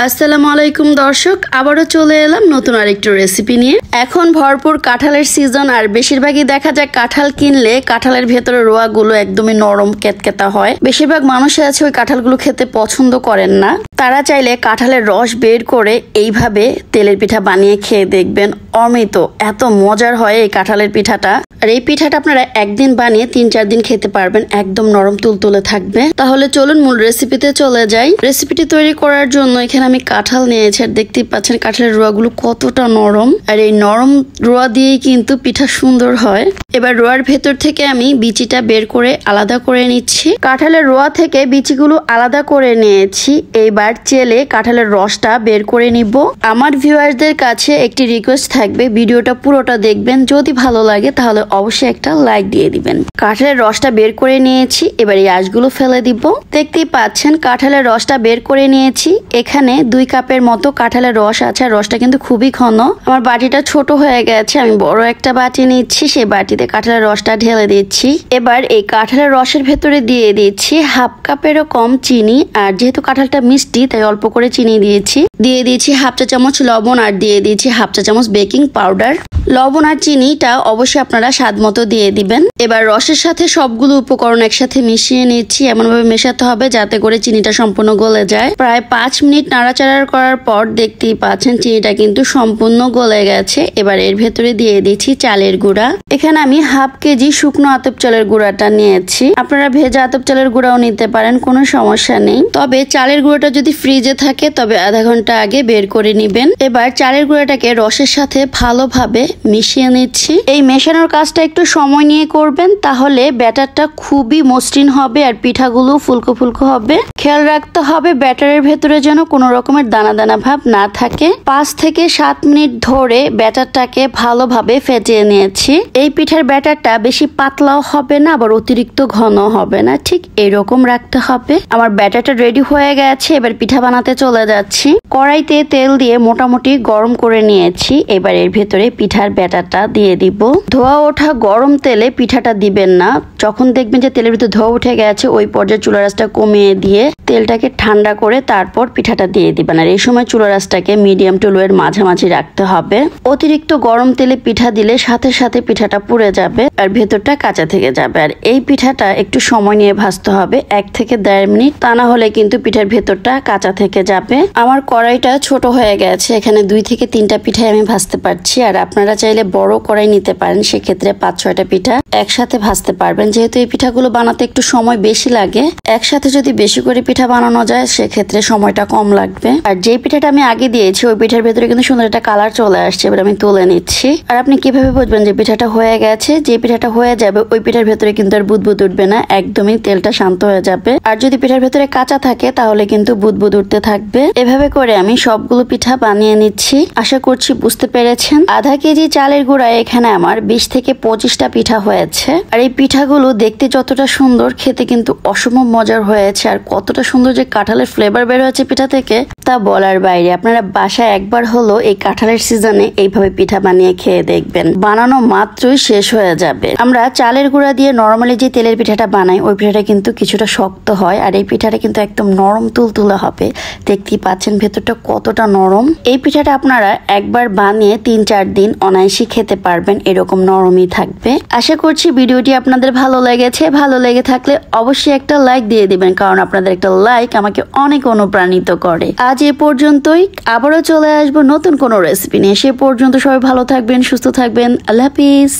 আসসালামু আলাইকুম দর্শক, আবারও চলে এলাম নতুন আরেকটু রেসিপি নিয়ে। এখন ভরপুর কাঁঠালের সিজন, আর বেশিরভাগই দেখা যায় কাঁঠাল কিনলে কাঁঠালের ভেতরে রোয়াগুলো একদমই নরম কেতকেতা হয়। বেশিরভাগ মানুষই আছে ওই কাঁঠালগুলো খেতে পছন্দ করেন না। তারা চাইলে কাঁঠালের রস বের করে এইভাবে তেলের পিঠা বানিয়ে খেয়ে দেখবেন, অমৃত এত মজার হয় এই কাঁঠালের পিঠাটা। আর এই পিঠাটা আপনারা একদিন বানিয়ে ৩-৪ দিন খেতে পারবেন, একদম নরম তুলতুলে থাকবে। তাহলে চলুন মূল রেসিপিতে চলে যাই। রেসিপিটি তৈরি করার জন্য এখানে আমি কাঁঠাল নিয়েছি, আর দেখতেই পাচ্ছেন কাঁঠালের রোয়াগুলো কতটা নরম। আর এই নরম রোয়া দিয়েই কিন্তু পিঠা সুন্দর হয়। এবার রোয়ার ভেতর থেকে আমি বিচিটা বের করে আলাদা করে নিচ্ছি। কাঁঠালের রোয়া থেকে বিচিগুলো আলাদা করে নিয়েছি। এইবার চেলে কাঁঠালের রসটা বের করে নিব। আমার ভিউয়ারদের কাছে একটি রিকোয়েস্ট থাকবে, ভিডিওটা পুরোটা দেখবেন, যদি ভালো লাগে তাহলে অবশ্যই একটা লাইক দিয়ে দিবেন। কাঁঠালের রসটা বের করে নিয়েছি, এবার এই আঁশগুলো ফেলে দিব। দেখতেই পাচ্ছেন কাঁঠালের রসটা বের করে নিয়েছি। এখানে 2 কাপের মতো কাঁঠালের রস আছে, আর রসটা কিন্তু খুবই ঘন। আমার বাটিটা ছোট হয়ে গেছে, আমি বড় একটা বাটি নিচ্ছি, সেই বাটিতে কাঁঠালের রসটা ঢেলে দিচ্ছি। এবার এই কাঁঠালের রসের ভেতরে দিয়ে দিচ্ছি 1/2 কাপেরও কম চিনি, আর যেহেতু কাঁঠালটা মিষ্টি তাই অল্প করে চিনি দিয়েছি। দিয়ে দিয়েছি 1/2 চা চামচ লবণ, আর দিয়ে দিয়েছি 1/2 চা চামচ বেকিং পাউডার। লবণ আর চিনিটা অবশ্যই আপনারা স্বাদ মতো দিয়ে দিবেন। এবার রসের সাথে সবগুলো উপকরণ একসাথে মিশিয়ে নিচ্ছি। এমনভাবে মেশাতে হবে যাতে করে চিনিটা সম্পূর্ণ গলে যায়। প্রায় 5 মিনিট নাড়াচাড়া করার পর দেখতেই পাচ্ছেন চিনিটা কিন্তু সম্পূর্ণ গলে গেছে। এবার এর ভেতরে দিয়ে দিচ্ছি চালের গুঁড়া। এখানে আমি 1/2 কেজি শুকনো আতপ চালের গুঁড়াটা নিয়েছি। আপনারা ভেজা আতপ চালের গুঁড়াও নিতে পারেন, কোনো সমস্যা নেই। তবে চালের গুঁড়াটা যদি ফ্রিজে থাকে তবে আধা ঘন্টা আগে বের করে নিবেন। এবার চালের গুঁড়াটাকে রসের সাথে ভালোভাবে মিশিয়ে নিচ্ছি। এই মেশানোর কাজটা একটু সময় নিয়ে করবেন, তাহলে ব্যাটারটা খুবই মসৃণ হবে আর পিঠাগুলো ফুলকো ফুলকো হবে। খেয়াল রাখতে হবে ব্যাটারের ভেতরে যেন কোনো রকমের দানা দানা ভাব না থাকে। 5 থেকে 7 মিনিট ধরে ব্যাটারটাকে ভালোভাবে ফেটিয়ে নিয়েছি। এই পিঠার ব্যাটারটা বেশি পাতলাও হবে না, আবার অতিরিক্ত ঘন হবে না, ঠিক এরকম রাখতে হবে। আমার ব্যাটারটা রেডি হয়ে গেছে, এবার পিঠা বানাতে চলে যাচ্ছি। কড়াইতে তেল দিয়ে মোটামুটি গরম করে নিয়েছি। এবার এর ভেতরে পিঠার ব্যাটারটা দিয়ে দিব। ধোয়া ওঠা গরম তেলে পিঠাটা দিবেন না। যখন দেখবেন যে তেলের ভিতরে ধোয়া উঠে গেছে ওই পর্যায়ে চুলার আঁচটা কমিয়ে দিয়ে তেলটাকে ঠান্ডা করে তারপর পিঠাটা দিয়ে দিবেন। আর এই সময় চুলার আঁচটাকে মিডিয়াম টু লো এর মাঝামাঝি রাখতে হবে। অতিরিক্ত গরম তেলে পিঠা দিলে সাথে সাথে পিঠাটা পুড়ে যাবে আর ভেতরটা কাঁচা থেকে যাবে। আর এই পিঠাটা একটু সময় নিয়ে ভাজতে হবে, 1 থেকে 1.5 মিনিট, তা না হলে কিন্তু পিঠার ভেতরটা কাঁচা থেকে যাবে। আমার কড়াইটা ছোট হয়ে গেছে, এখানে 2 থেকে 3টা পিঠাই আমি ভাজতে পারছি। আর আপনারা চাইলে বড় কড়াই নিতে পারেন, সেক্ষেত্রে 5-6টা পিঠা একসাথে ভাজতে পারবেন। যেহেতু এই পিঠাগুলো বানাতে একটু সময় বেশি লাগে, একসাথে যদি বেশি করে পিঠা বানানো যায় সেক্ষেত্রে সময়টা কম লাগবে। আর যে পিঠাটা আমি আগে দিয়েছি ওই পিঠার ভেতরে কিন্তু সুন্দর একটা কালার চলে আসছে। এবার আমি তুলে নিচ্ছি। আর আপনি কিভাবে বুঝবেন যে পিঠাটা হয়ে গেছে? যে পিঠাটা হয়ে যাবে ওই পিঠার ভেতরে কিন্তু আর বুদবুদ উঠবে না, একদমই তেলটা শান্ত হয়ে যাবে। আর যদি পিঠার ভেতরে কাঁচা থাকে তাহলে কিন্তু বুদবুদ উঠতে থাকবে। এভাবে করে আমি সবগুলো পিঠা বানিয়ে নিচ্ছি। আশা করছি বুঝতে পেরেছেন। আধা কেজি চালের গুঁড়ায় এখানে আমার 20 থেকে 25টা পিঠা হয়েছে। আর এই পিঠাগুলো দেখতে যতটা সুন্দর, খেতে কিন্তু অসম্ভব মজার হয়েছে। আর কতটা সুন্দর যে কাঁঠালের ফ্লেভার বের হয়েছে পিঠা থেকে তা বলার বাইরে। আপনারা বাসায় একবার হলো এই কাঁঠালের সিজনে এইভাবে পিঠা বানিয়ে খেয়ে দেখবেন, বানানো মাত্রই শেষ হয়ে যাবে। আমরা চালের গুঁড়া দিয়ে নরমালি যে তেলের পিঠাটা বানাই ওই পিঠাটা কিন্তু কিছুটা শক্ত হয়, আর এই পিঠাটা কিন্তু একদম নরম তুলতুলে হবে। দেখতেই পাচ্ছেন ভেতরটা কতটা নরম। এই পিঠাটা আপনারা একবার বানিয়ে 3-4 দিন অনায়াসে খেতে পারবেন, এরকম নরমই থাকবে। আশা করছি ভিডিওটি আপনাদের ভালো লেগেছে। ভালো লেগে থাকলে অবশ্যই একটা লাইক দিয়ে দিবেন, কারণ আপনাদের একটা লাইক আমাকে অনেক অনুপ্রাণিত করে। আজ এ পর্যন্তই, আবারও চলে আসবো নতুন কোনো রেসিপি নিয়ে। সে পর্যন্ত সবাই ভালো থাকবেন, সুস্থ থাকবেন। আল্লাহ হাফিজ।